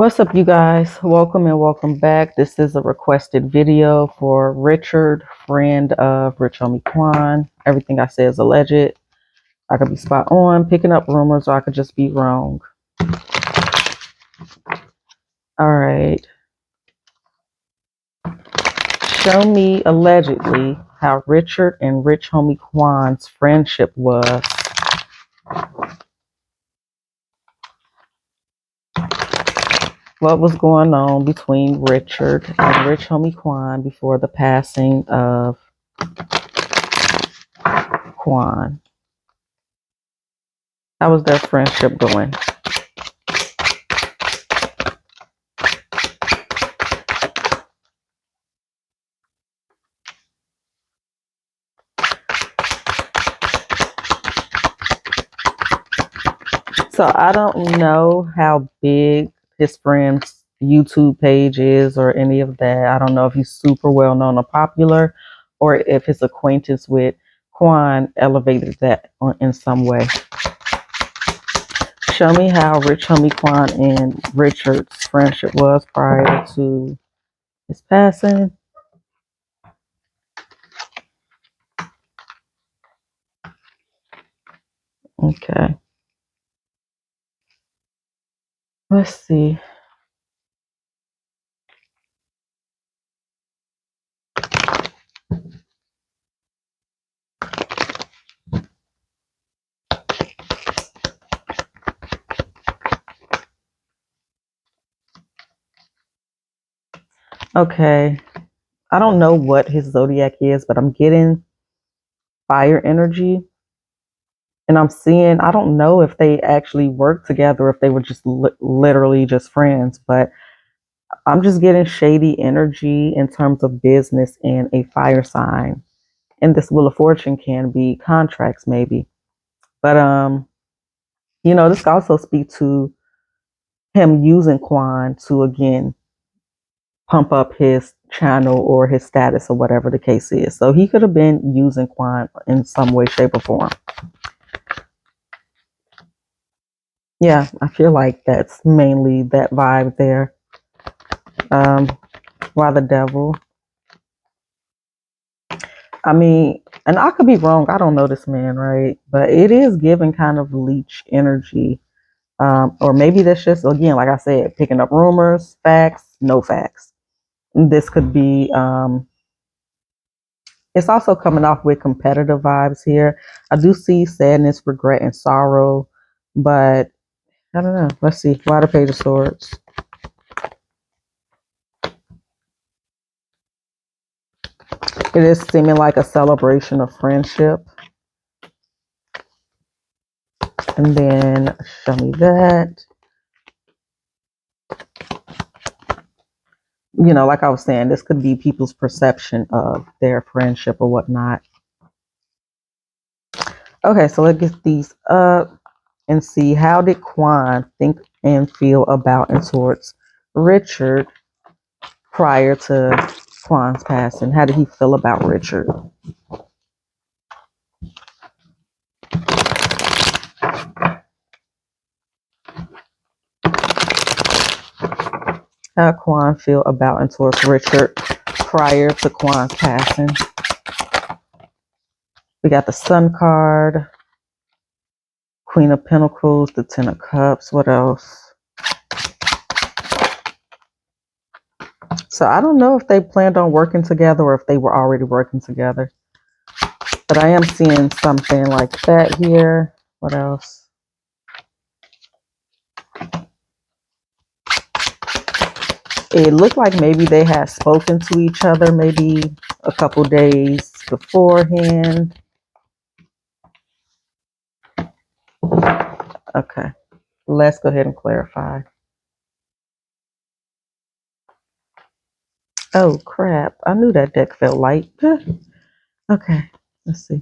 What's up, you guys? Welcome and welcome back. This is a requested video for Richard, friend of Rich Homie Quan. Everything I say is alleged. I could be spot on, picking up rumors, or I could just be wrong. All right. Show me allegedly how Richard and Rich Homie Quan's friendship was. What was going on between Richard and Rich Homie Quan before the passing of Quan? How was their friendship going? So I don't know how big his friend's YouTube page is or any of that. I don't know if he's super well known or popular, or if his acquaintance with Quan elevated that in some way. Show me how Rich Homie Quan and Richard's friendship was prior to his passing. Okay. Let's see. Okay. I don't know what his zodiac is, but I'm getting fire energy. And I'm seeing, I don't know if they actually worked together, if they were just literally just friends, but I'm just getting shady energy in terms of business and a fire sign. And this Wheel of Fortune can be contracts, maybe. But, this can also speak to him using Quan to, again, pump up his channel or his status or whatever the case is. So he could have been using Quan in some way, shape, or form. Yeah, I feel like that's mainly that vibe there. Why the devil? I mean, and I could be wrong. I don't know this man, right? But it is giving kind of leech energy. Or maybe that's just, again, like I said, picking up rumors, facts, no facts. This could be, it's also coming off with competitive vibes here. I do see sadness, regret, and sorrow, but I don't know. Let's see. Why the Page of Swords? It is seeming like a celebration of friendship. And then show me that. Like I was saying, this could be people's perception of their friendship or whatnot. Okay, so let's get these up and see, how did Quan think and feel about and towards Richard prior to Quan's passing? How did he feel about Richard? How did Quan feel about and towards Richard prior to Quan's passing? We got the Sun card, Queen of Pentacles, the Ten of Cups. What else? So I don't know if they planned on working together or if they were already working together. But I am seeing something like that here. What else? It looked like maybe they had spoken to each other maybe a couple days beforehand. Okay, let's go ahead and clarify. Oh, crap. I knew that deck felt light. Okay, let's see.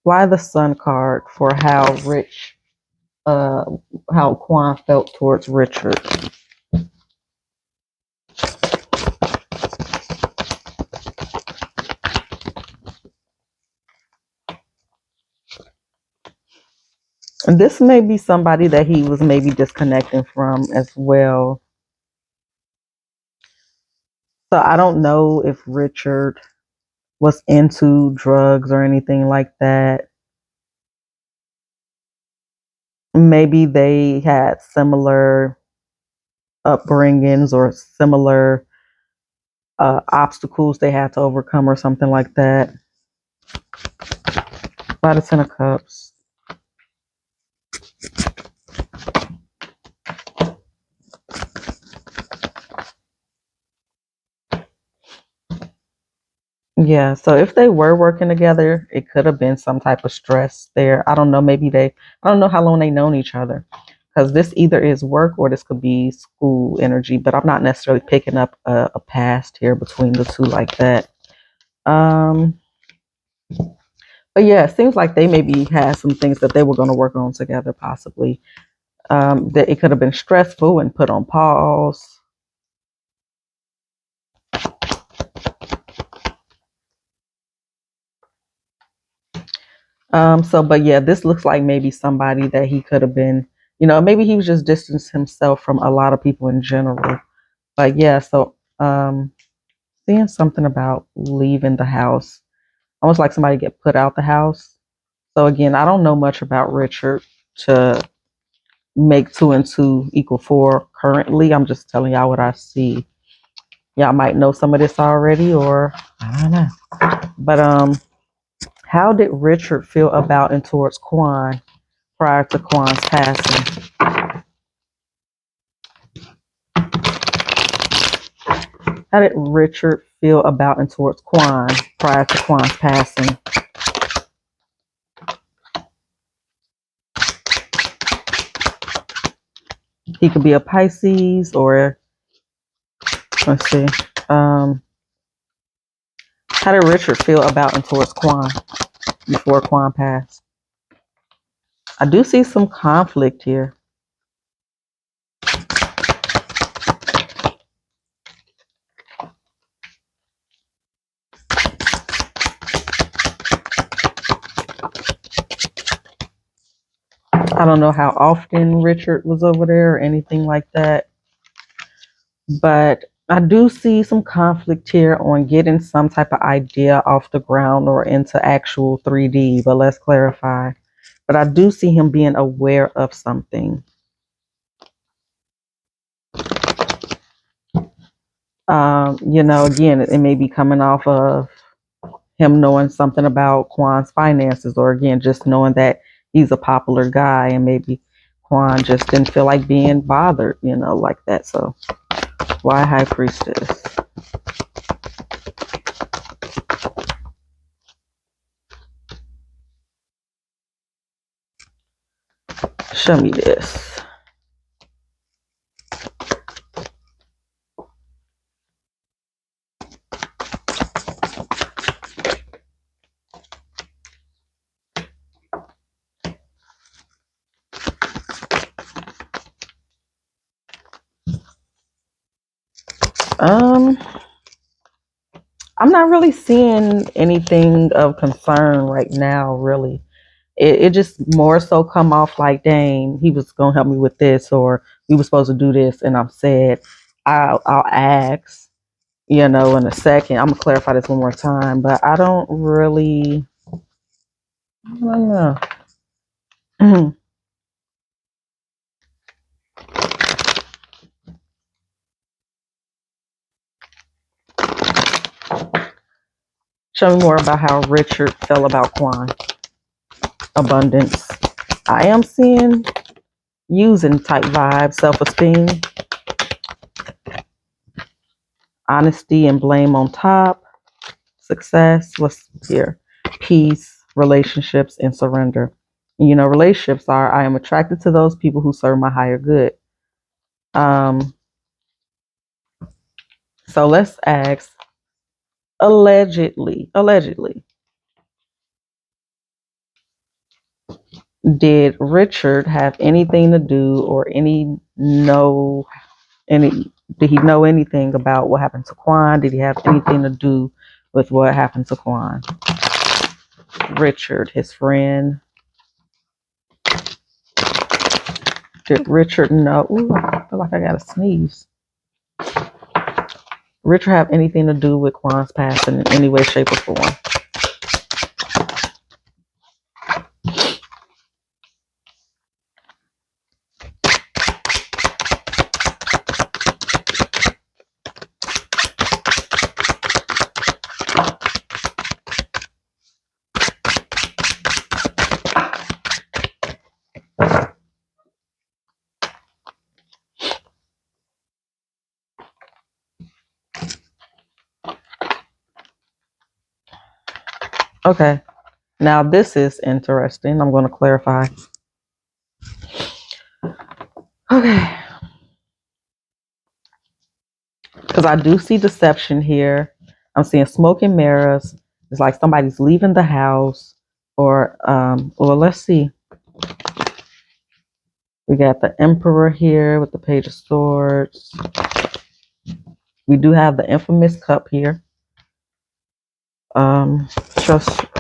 Why the Sun card for how how Quan felt towards Richard? And this may be somebody that he was maybe disconnecting from as well. So I don't know if Richard was into drugs or anything like that. Maybe they had similar upbringings or similar obstacles they had to overcome or something like that. By the Ten of Cups. Yeah, so if they were working together, it could have been some type of stress there. I don't know. I don't know how long they known each other. Because this either is work or this could be school energy, but I'm not necessarily picking up a past here between the two like that. Um, but yeah, it seems like they maybe had some things that they were going to work on together, possibly. That it could have been stressful and put on pause. But yeah, this looks like maybe somebody that he could have been, maybe he was just distanced himself from a lot of people in general. But yeah, seeing something about leaving the house, almost like somebody get put out the house. So again, I don't know much about Richard to make two and two equal four currently. I'm just telling y'all what I see. Y'all might know some of this already, or I don't know. But how did Richard feel about and towards Quan prior to Quan's passing? How did Richard feel about and towards Quan prior to Quan's passing? He could be a Pisces, or let's see. Um, how did Richard feel about and towards Quan before Quan passed? I do see some conflict here. I don't know how often Richard was over there or anything like that, but I do see some conflict here on getting some type of idea off the ground or into actual 3D, but let's clarify. But I do see him being aware of something. Again, it may be coming off of him knowing something about Quan's finances, or again, just knowing that he's a popular guy and maybe Quan just didn't feel like being bothered, like that. So, why High Priestess? Show me this. Um, I'm not really seeing anything of concern right now, really. It just more so come off like, dang, he was gonna help me with this, or we were supposed to do this, and I'm said, I'll ask, in a second. I'm gonna clarify this one more time, but I don't really, I don't know. Show me more about how Richard felt about Quan. Abundance. I am seeing using type vibe, self-esteem, honesty and blame on top, success, what's here? Peace, relationships, and surrender. Relationships are, I am attracted to those people who serve my higher good. Um, so let's ask, allegedly, did Richard have anything to do or any did he know anything about what happened to Quan? Did he have anything to do with what happened to Quan? Richard, his friend. Did Richard know? Ooh, I feel like I gotta sneeze. Richard have anything to do with Quan's passing in any way, shape, or form? Okay. Now this is interesting. I'm going to clarify. Okay. Because I do see deception here. I'm seeing smoke and mirrors. It's like somebody's leaving the house, or let's see. We got the Emperor here with the Page of Swords. We do have the infamous cup here.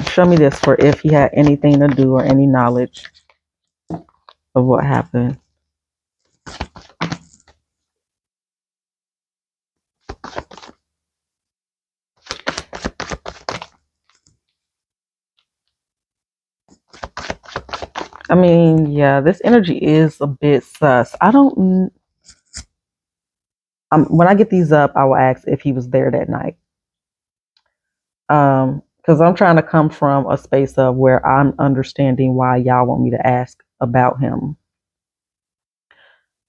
Show me this for if he had anything to do or any knowledge of what happened. I mean, yeah, this energy is a bit sus. I don't. When I get these up, I will ask if he was there that night. Because I'm trying to come from a space of where I'm understanding why y'all want me to ask about him.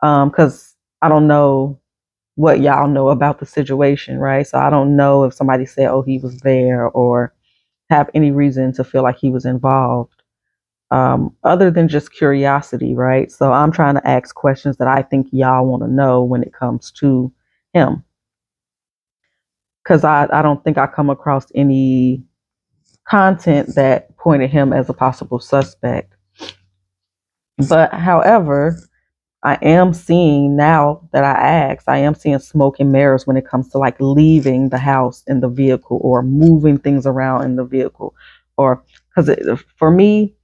Because I don't know what y'all know about the situation, right? So I don't know if somebody said, "Oh, he was there," or have any reason to feel like he was involved. Other than just curiosity, right? So I'm trying to ask questions that I think y'all want to know when it comes to him. Because I don't think I come across any content that pointed him as a possible suspect. But however, I am seeing now that I asked, I am seeing smoke and mirrors when it comes to like leaving the house in the vehicle or moving things around in the vehicle. Or because for me,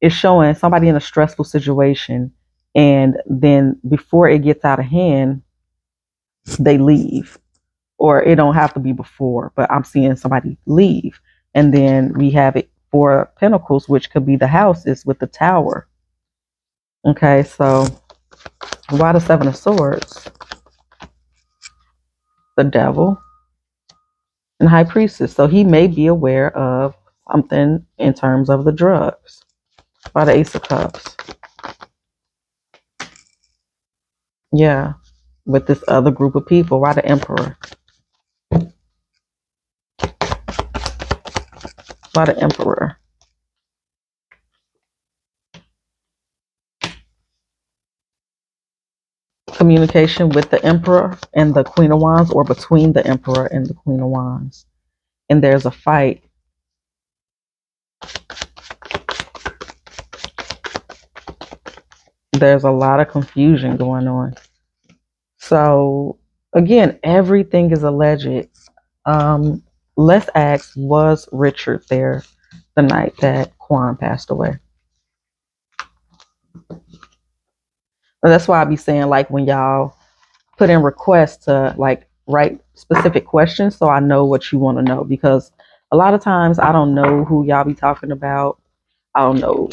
it's showing somebody in a stressful situation, and then before it gets out of hand, they leave. Or it don't have to be before, but I'm seeing somebody leave. And then we have it for Pentacles, which could be the houses with the tower. Okay, so why the Seven of Swords? The Devil and High Priestess. So he may be aware of something in terms of the drugs. Why the Ace of Cups? Yeah, with this other group of people. Why the Emperor? Why the Emperor? Communication with the Emperor and the Queen of Wands, or between the Emperor and the Queen of Wands. And there's a fight. There's a lot of confusion going on. So again, everything is alleged. Let's ask, was Richard there the night that Quan passed away? And that's why I be saying, like, when y'all put in requests to like write specific questions so I know what you want to know, because a lot of times I don't know who y'all be talking about. I don't know,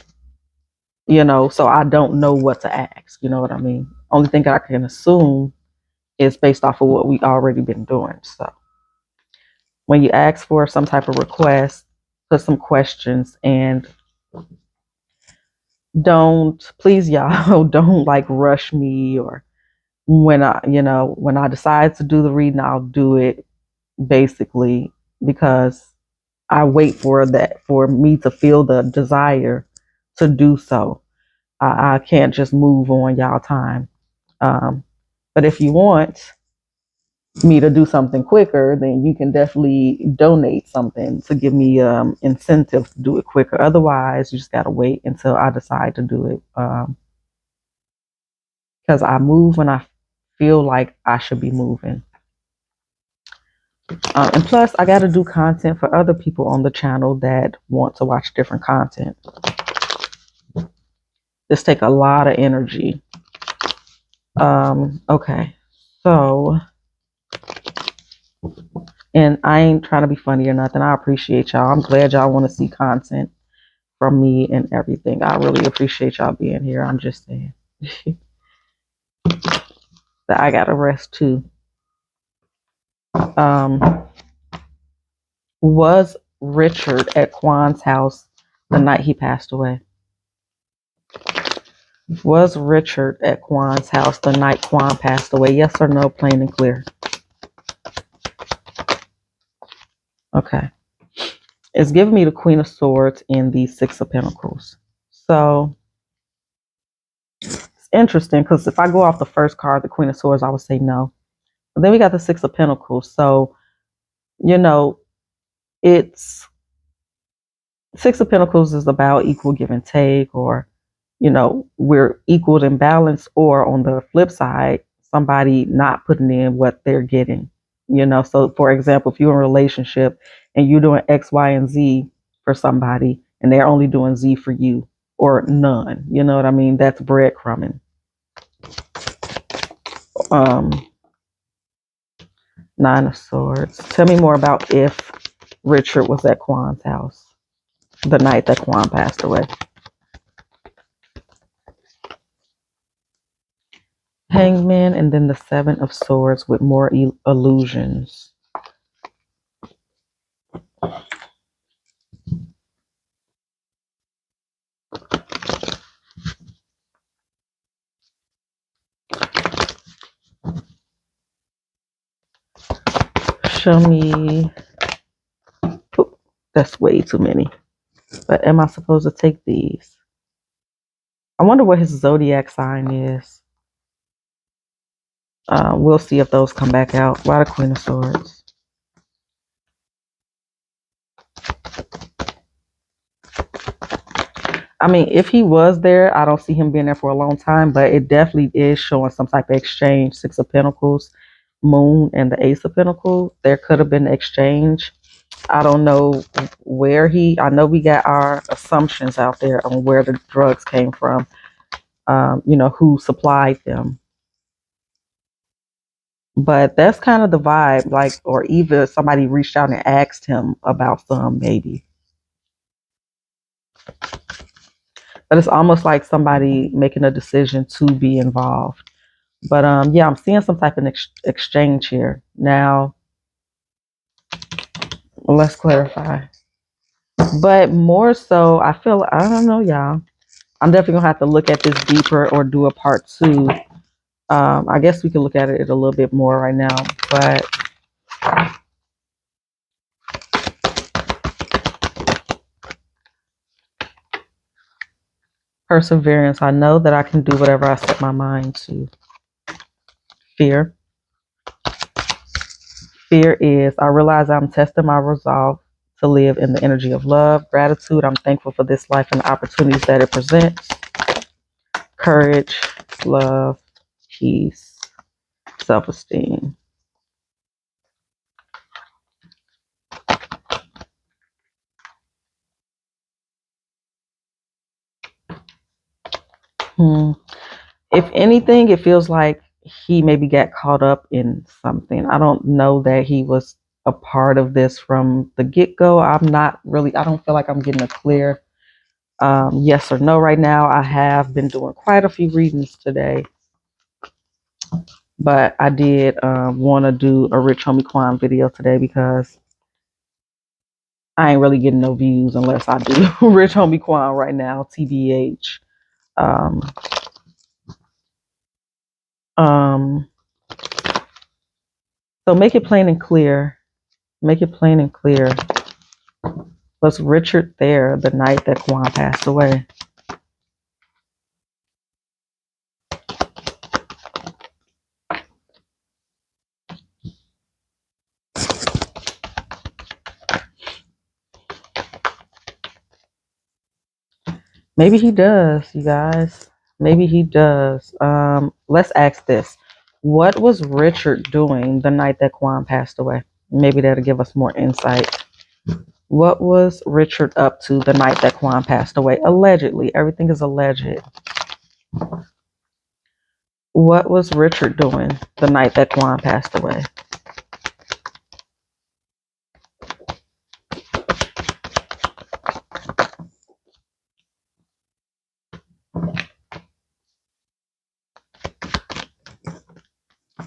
so I don't know what to ask. You know what I mean? Only thing I can assume is based off of what we already been doing. So when you ask for some type of request, put some questions, and please y'all, don't like rush me, or when I decide to do the reading, I'll do it basically because I wait for me to feel the desire to do so. I can't just move on y'all time. But if you want me to do something quicker, then you can definitely donate something to give me incentive to do it quicker. Otherwise, you just gotta wait until I decide to do it. Because I move when I feel like I should be moving. And plus, I got to do content for other people on the channel that want to watch different content. This take a lot of energy. Okay. So, and I ain't trying to be funny or nothing. I appreciate y'all. I'm glad y'all want to see content from me and everything. I really appreciate y'all being here. I'm just saying that I gotta rest too. Um, was Richard at Quan's house the night he passed away? Was Richard at Quan's house the night Quan passed away? Yes or no, plain and clear. Okay. It's giving me the Queen of Swords and the Six of Pentacles. So it's interesting because if I go off the first card, the Queen of Swords, I would say no. But then we got the Six of Pentacles. So, you know, it's Six of Pentacles is about equal give and take, or, you know, we're equal in balance, or on the flip side, somebody not putting in what they're getting, you know. So, for example, if you're in a relationship and you're doing X, Y, and Z for somebody and they're only doing Z for you or none, you know what I mean? That's breadcrumbing. Um, Nine of Swords. Tell me more about if Richard was at Quan's house the night that Quan passed away. Hangman, and then the Seven of Swords with more illusions. Show me. Oop, that's way too many. But am I supposed to take these? I wonder what his zodiac sign is. We'll see if those come back out. Why the Queen of Swords? I mean, if he was there, I don't see him being there for a long time, but it definitely is showing some type of exchange. Six of Pentacles, Moon, and the Ace of Pentacles. There could have been an exchange. I don't know where I know we got our assumptions out there on where the drugs came from, you know, who supplied them. But that's kind of the vibe, like, or either somebody reached out and asked him about some, maybe. But it's almost like somebody making a decision to be involved. But yeah, I'm seeing some type of exchange here. Now, let's clarify. But more so, I don't know, y'all. I'm definitely gonna have to look at this deeper or do a part two. I guess we can look at it a little bit more right now, but perseverance. I know that I can do whatever I set my mind to. Fear. Fear is, I realize I'm testing my resolve to live in the energy of love. Gratitude. I'm thankful for this life and the opportunities that it presents. Courage, love, peace, self-esteem. If anything, it feels like he maybe got caught up in something. I don't know that he was a part of this from the get-go. I don't feel like I'm getting a clear yes or no right now. I have been doing quite a few readings today, but I did want to do a Rich Homie Quan video today because I ain't really getting no views unless I do Rich Homie Quan right now, TBH. Um, um, so make it plain and clear. Make it plain and clear. Was Richard there the night that Quan passed away? Maybe he does, you guys. Maybe he does. Let's ask this. What was Richard doing the night that Quan passed away? Maybe that'll give us more insight. What was Richard up to the night that Quan passed away? Allegedly. Everything is alleged. What was Richard doing the night that Quan passed away?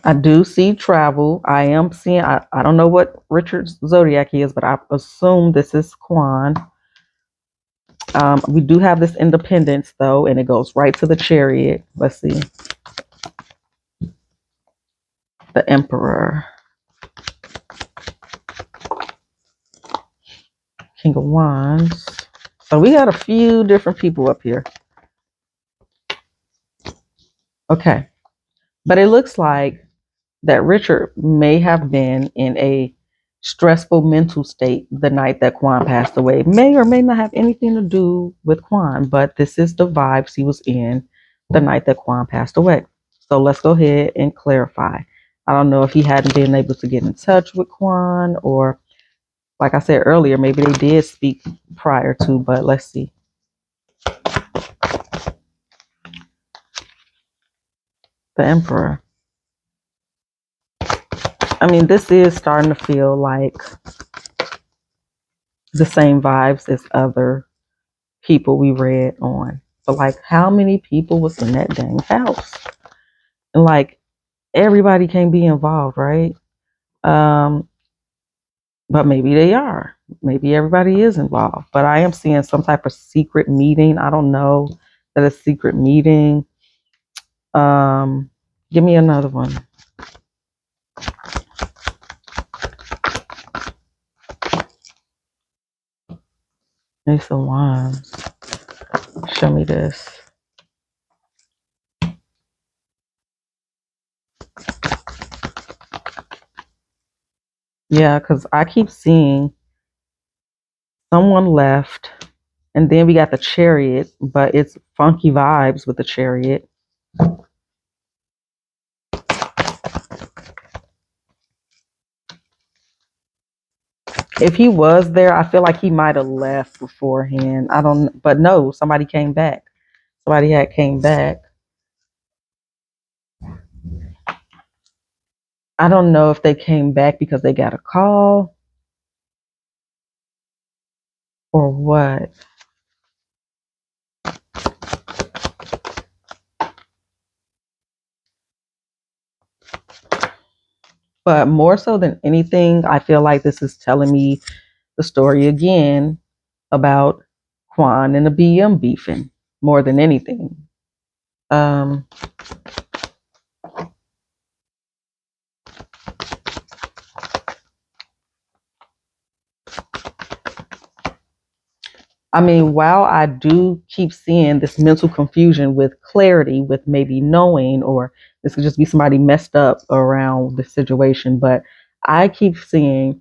I do see travel. I am seeing, I don't know what Richard's zodiac is, but I assume this is Quan. We do have this independence though, and it goes right to the chariot. Let's see. The Emperor. King of Wands. So we got a few different people up here. Okay. But it looks like that Richard may have been in a stressful mental state the night that Quan passed away. May or may not have anything to do with Quan, but this is the vibes he was in the night that Quan passed away. So let's go ahead and clarify. I don't know if he hadn't been able to get in touch with Quan, or like I said earlier, maybe they did speak prior to, but let's see. The Emperor. I mean, this is starting to feel like the same vibes as other people we read on. But like, how many people was in that dang house? And like, everybody can't be involved, right? Um, but maybe they are. Maybe everybody is involved. But I am seeing some type of secret meeting. I don't know that a secret meeting. Um, Give me another one. Ace of Wands. Show me this. Yeah, because I keep seeing someone left, and then we got the Chariot, but it's funky vibes with the Chariot. If he was there, I feel like he might have left beforehand. I don't, but no, somebody came back. Somebody had came back. I don't know if they came back because they got a call or what. But more so than anything, I feel like this is telling me the story again about Quan and the BM beefing more than anything. Um, I mean, while I do keep seeing this mental confusion with clarity, with maybe knowing, or this could just be somebody messed up around the situation, but I keep seeing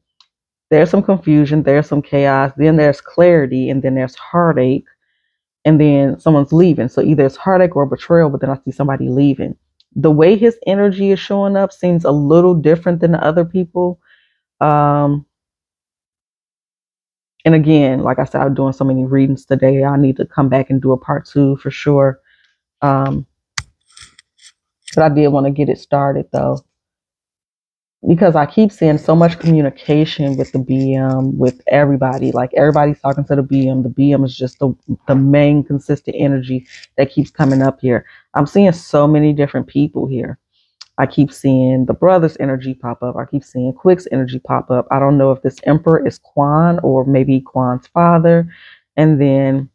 there's some confusion, there's some chaos, then there's clarity, and then there's heartache, and then someone's leaving. So either it's heartache or betrayal, but then I see somebody leaving. The way his energy is showing up seems a little different than the other people. Um, And again, like I said, I'm doing so many readings today. I need to come back and do a part two for sure. Um, but I did want to get it started though, because I keep seeing so much communication with the BM, with everybody. Like everybody's talking to the BM. The BM is just the main consistent energy that keeps coming up here. I'm seeing so many different people here. I keep seeing the brother's energy pop up. I keep seeing Quick's energy pop up. I don't know if this Emperor is Quan or maybe Quan's father. And then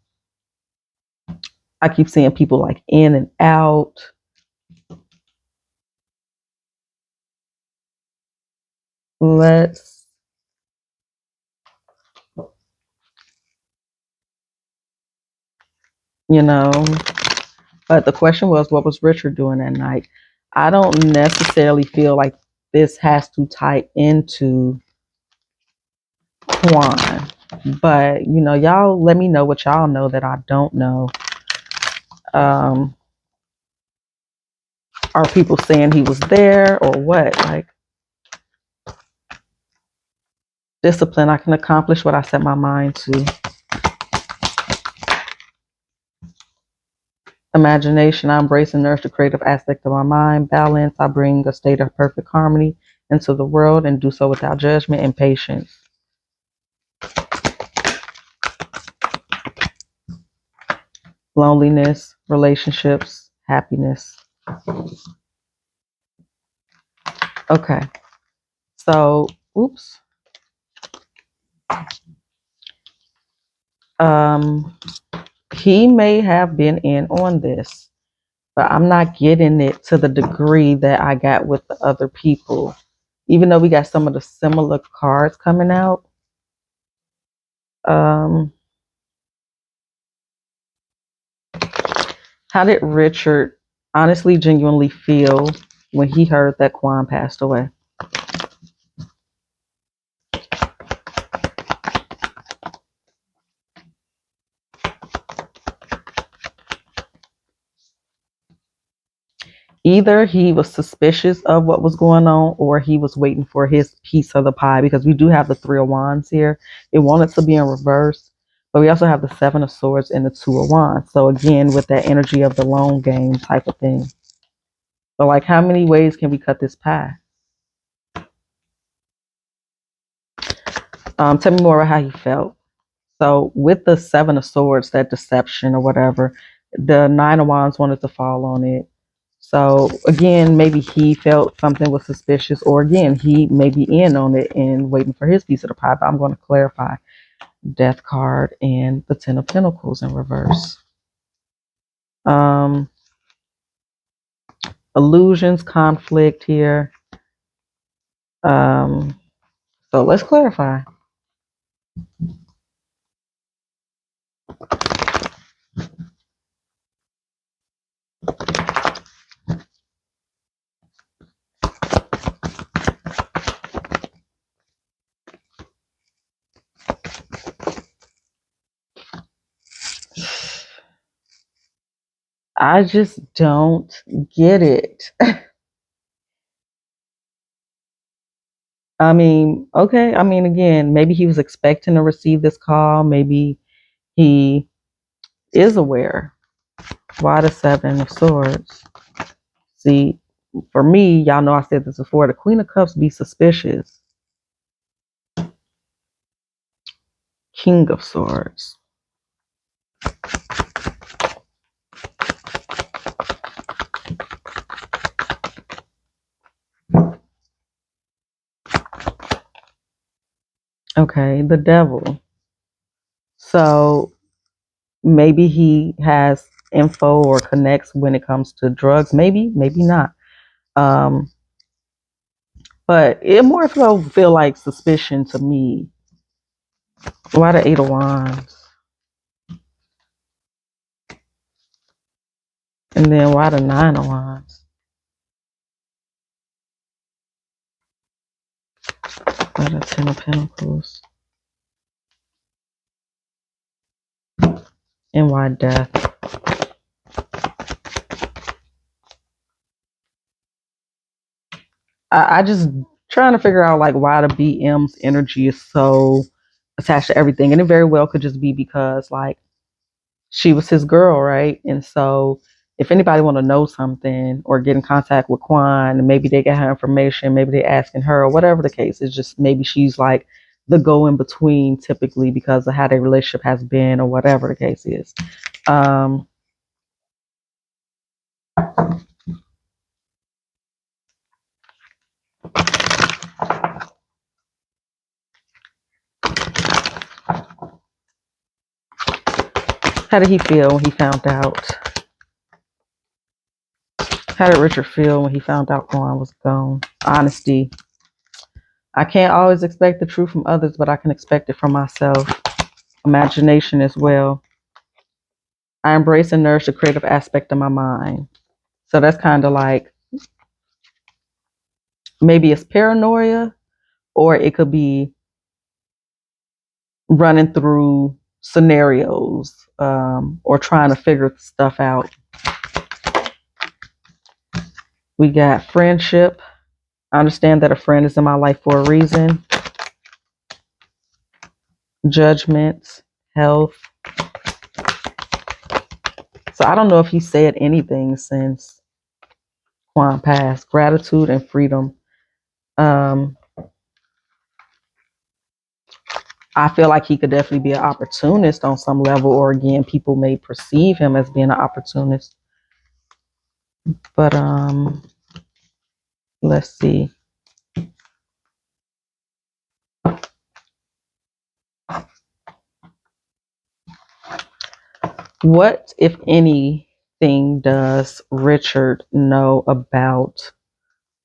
I keep seeing people like in and out. Let's, you know, but the question was, what was Richard doing that night? I don't necessarily feel like this has to tie into Quan, but y'all let me know what y'all know that I don't know. Um, are people saying he was there or what? Like, discipline, I can accomplish what I set my mind to. Imagination, I embrace and nourish the creative aspect of my mind. Balance, I bring a state of perfect harmony into the world and do so without judgment and patience. Loneliness, relationships, happiness. Okay, so, oops. Um, he may have been in on this, but I'm not getting it to the degree that I got with the other people. Even though we got some of the similar cards coming out. Um, how did Richard honestly, genuinely feel when he heard that Quan passed away? Either he was suspicious of what was going on or he was waiting for his piece of the pie, because we do have the Three of Wands here. It wanted to be in reverse, but we also have the Seven of Swords and the Two of Wands. So again, with that energy of the long game type of thing. So like, how many ways can we cut this pie? Tell me more about how he felt. So with the Seven of Swords, that deception or whatever, the Nine of Wands wanted to fall on it. So again, maybe he felt something was suspicious, or again, he may be in on it and waiting for his piece of the pie. But I'm going to clarify: Death card and the Ten of Pentacles in reverse. Um, illusions, conflict here. So let's clarify. I just don't get it. I mean, okay. I mean, again, maybe he was expecting to receive this call. Maybe he is aware. Why the Seven of Swords? See, for me, y'all know I said this before, the Queen of Cups be suspicious. King of Swords. Okay, the Devil. So maybe he has info or connects when it comes to drugs. Maybe, maybe not. But it more so feel like suspicion to me. Why the Eight of Wands? And then why the Nine of Wands? Why the Ten of Pentacles? And why Death? I just trying to figure out like why the BM's energy is so attached to everything. And it very well could just be because like she was his girl, right? And so if anybody want to know something or get in contact with Quan, and maybe they get her information, maybe they asking her or whatever the case, it's just maybe she's like the go in between typically because of how their relationship has been or whatever the case is. How did he feel when he found out? How did Richard feel when he found out Quan was gone? Honesty. I can't always expect the truth from others, but I can expect it from myself. Imagination as well. I embrace and nourish the creative aspect of my mind. So that's kind of like, maybe it's paranoia, or it could be running through scenarios, or trying to figure stuff out. We got friendship. I understand that a friend is in my life for a reason. Judgment, health. So I don't know if he said anything since Quan passed. Gratitude and freedom. Um, I feel like he could definitely be an opportunist on some level, or again, people may perceive him as being an opportunist. But let's see. What, if anything, does Richard know about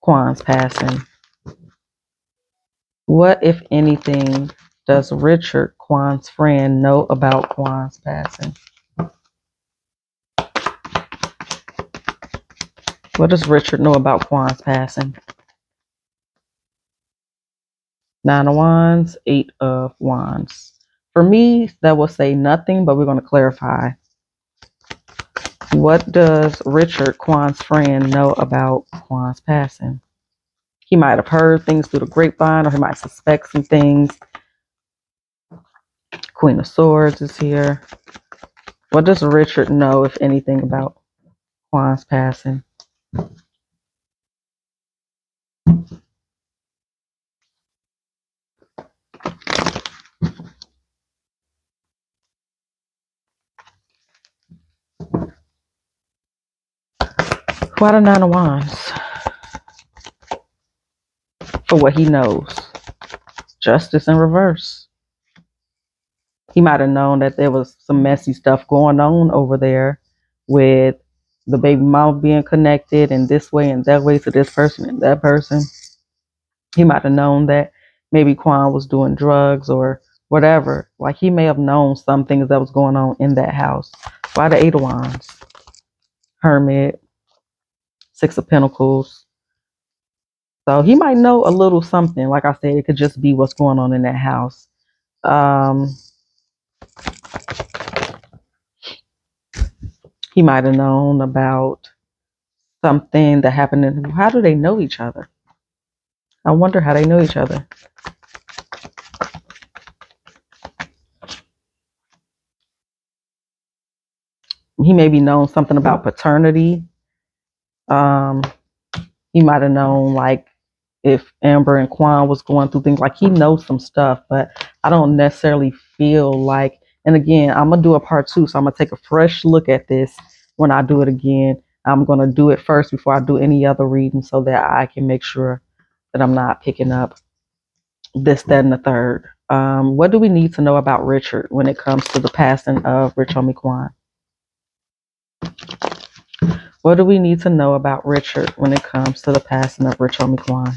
Quan's passing? What, if anything, does Richard, Quan's friend, know about Quan's passing? What does Richard know about Quan's passing? Nine of Wands, Eight of Wands. For me, that will say nothing, but we're going to clarify. What does Richard, Quan's friend, know about Quan's passing? He might have heard things through the grapevine, or he might suspect some things. Queen of Swords is here. What does Richard know, if anything, about Quan's passing? Why the Nine of Wands? For what he knows. Justice in reverse. He might have known that there was some messy stuff going on over there with the baby mama being connected in this way and that way to this person and that person. He might have known that maybe Quan was doing drugs or whatever. Like he may have known some things that was going on in that house. Why the Eight of Wands? Hermit, Six of Pentacles. So he might know a little something. Like I said, it could just be what's going on in that house. He might have known about something that happened. How do they know each other? I wonder how they know each other. He maybe known something about paternity. Um, he might have known like if Amber and Quan was going through things. Like he knows some stuff, but I don't necessarily feel like. And again, I'm gonna do a part 2, so I'm gonna take a fresh look at this when I do it again. I'm gonna do it first before I do any other reading, so that I can make sure that I'm not picking up this, that, and the third. What do we need to know about Richard when it comes to the passing of Rich Homie Quan? What do we need to know about Richard when it comes to the passing of Rich Homie Quan?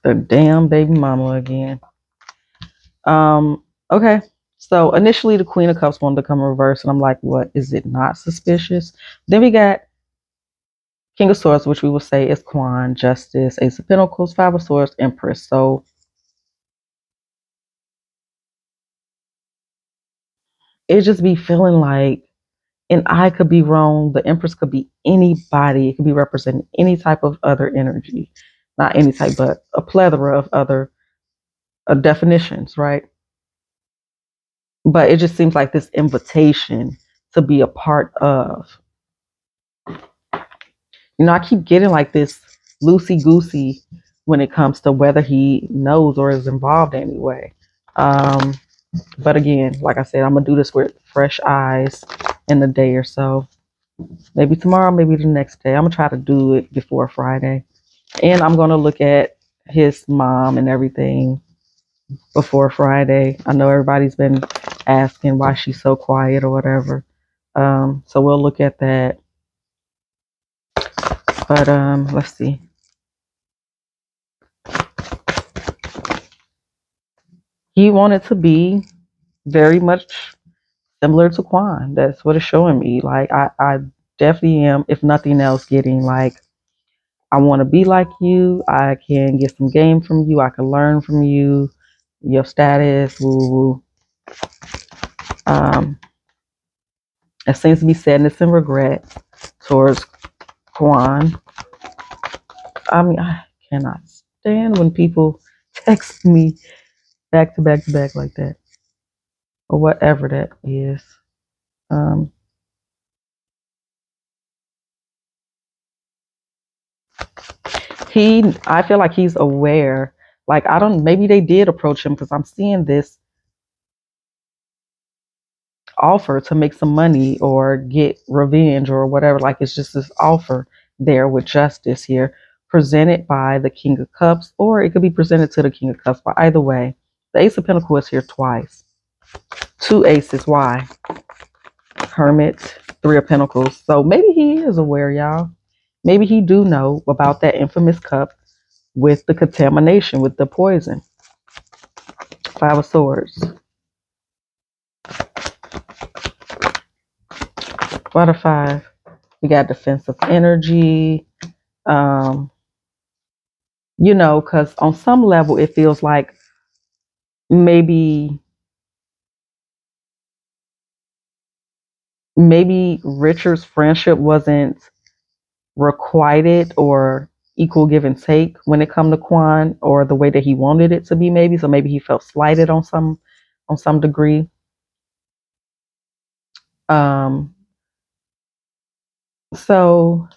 The damn baby mama again. Okay. So initially the Queen of Cups wanted to come in reverse, and I'm like, what? Is it not suspicious? Then we got King of Swords, which we will say is Quan, Justice, Ace of Pentacles, Five of Swords, Empress. So it just be feeling like, and I could be wrong, the Empress could be anybody. It could be representing any type of other energy. Not any type, but a plethora of other definitions, right? But it just seems like this invitation to be a part of. I keep getting like this loosey goosey when it comes to whether he knows or is involved anyway. But again, like I said, I'm gonna do this with fresh eyes in a day or so. Maybe tomorrow, maybe the next day. I'm gonna try to do it before Friday. And I'm gonna look at his mom and everything before Friday. I know everybody's been asking why she's so quiet or whatever. So we'll look at that. But let's see. He wanted to be very much similar to Quan. That's what it's showing me. Like I definitely am, if nothing else, getting like I want to be like you. I can get some game from you. I can learn from you. Your status, woo woo. Um, it seems to be sadness and regret towards Kwan. I mean, I cannot stand when people text me back to back to back like that, or whatever that is. Um, I feel like he's aware. Like, I don't, maybe they did approach him because I'm seeing this offer to make some money or get revenge or whatever. Like, it's just this offer there with justice here, presented by the King of Cups, or it could be presented to the King of Cups. But either way, the Ace of Pentacles is here twice. Two aces. Why? Hermit, Three of Pentacles. So maybe he is aware, y'all. Maybe he do know about that infamous cup with the contamination, with the poison. Five of Swords. What a five. We got defensive energy. Um, because on some level it feels like maybe Richard's friendship wasn't requited or equal give and take when it come to Quan, or the way that he wanted it to be, maybe. So maybe he felt slighted on some degree. Um, so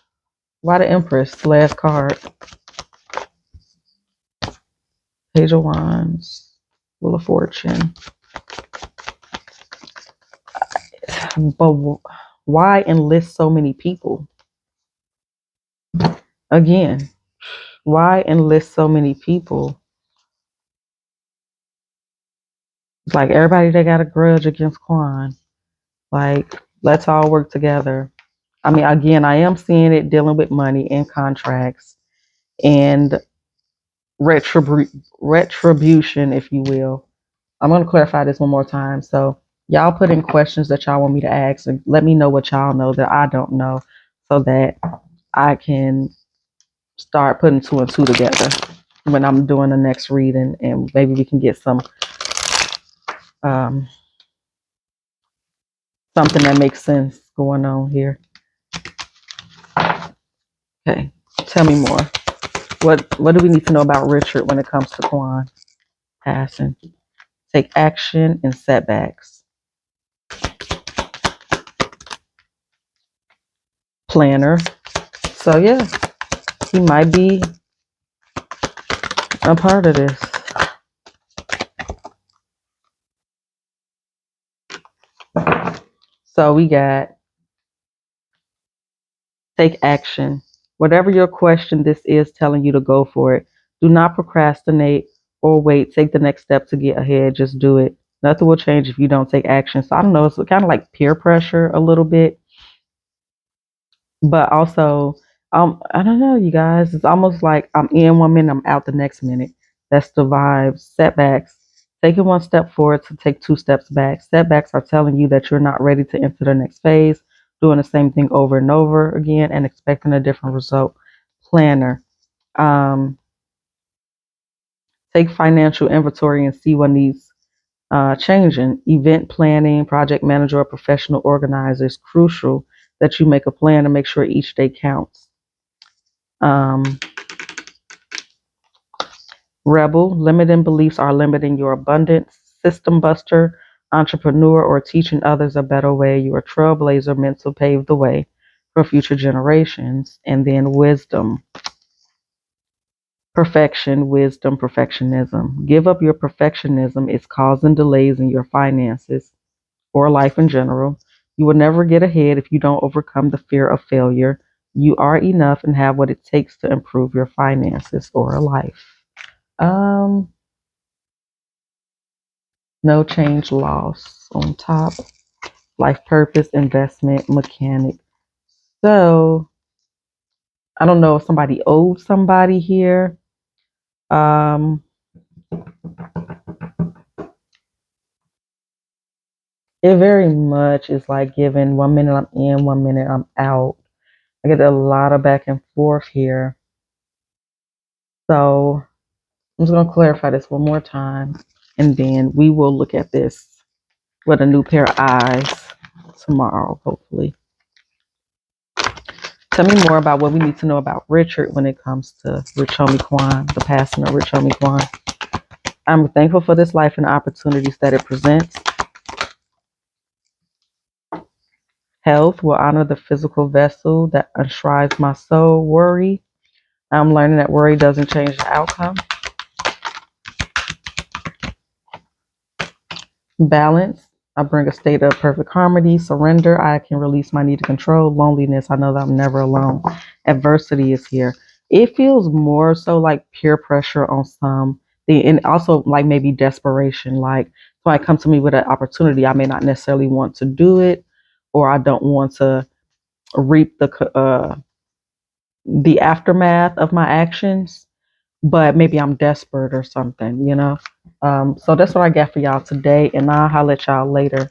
why the Empress? Last card. Page of Wands, Wheel of Fortune. But why enlist so many people? Again, why enlist so many people? It's like everybody that got a grudge against Quan. Like, let's all work together. I mean, again, I am seeing it dealing with money and contracts and retribution, if you will. I'm going to clarify this one more time. So, y'all put in questions that y'all want me to ask, and let me know what y'all know that I don't know, so that I can start putting two and two together when I'm doing the next reading, and maybe we can get um, something that makes sense going on here. Okay, tell me more. What do we need to know about Richard when it comes to Quan passing? Take action and setbacks. Planner. So yeah, he might be a part of this. So we got take action. Whatever your question this is telling you to go for it. Do not procrastinate or wait. Take the next step to get ahead. Just do it. Nothing will change if you don't take action. So I don't know. It's kind of like peer pressure a little bit, but also, I don't know, you guys. It's almost like I'm in one minute, I'm out the next minute. That's the vibes. Setbacks. Taking one step forward to take two steps back. Setbacks are telling you that you're not ready to enter the next phase, doing the same thing over and over again and expecting a different result. Planner. Um, take financial inventory and see what needs changing. Event planning, project manager, or professional organizer is crucial that you make a plan to make sure each day counts. Um, Rebel, limiting beliefs are limiting your abundance. System buster, entrepreneur, or teaching others a better way. You're a trailblazer meant to pave the way for future generations. And then wisdom, perfection, wisdom, perfectionism. Give up your perfectionism. It's causing delays in your finances or life in general. You will never get ahead if you don't overcome the fear of failure. You are enough and have what it takes to improve your finances or life. Um, No change loss on top. Life purpose, investment, mechanic. So I don't know if somebody owed somebody here. Um, it very much is like giving 1 minute I'm in, 1 minute I'm out. I get a lot of back and forth here. So I'm just going to clarify this one more time, and then we will look at this with a new pair of eyes tomorrow, hopefully. Tell me more about what we need to know about Richard when it comes to Rich Homie Quan, the passing of Rich Homie Quan. I'm thankful for this life and the opportunities that it presents. Health will honor the physical vessel that enshrines my soul. Worry, I'm learning that worry doesn't change the outcome. Balance, I bring a state of perfect harmony. Surrender, I can release my need to control. Loneliness, I know that I'm never alone. Adversity is here. It feels more so like peer pressure on some, and also like maybe desperation. Like, so I come to me with an opportunity, I may not necessarily want to do it, or I don't want to reap the aftermath of my actions, but maybe I'm desperate or something. So that's what I got for y'all today, and I'll holler at y'all later.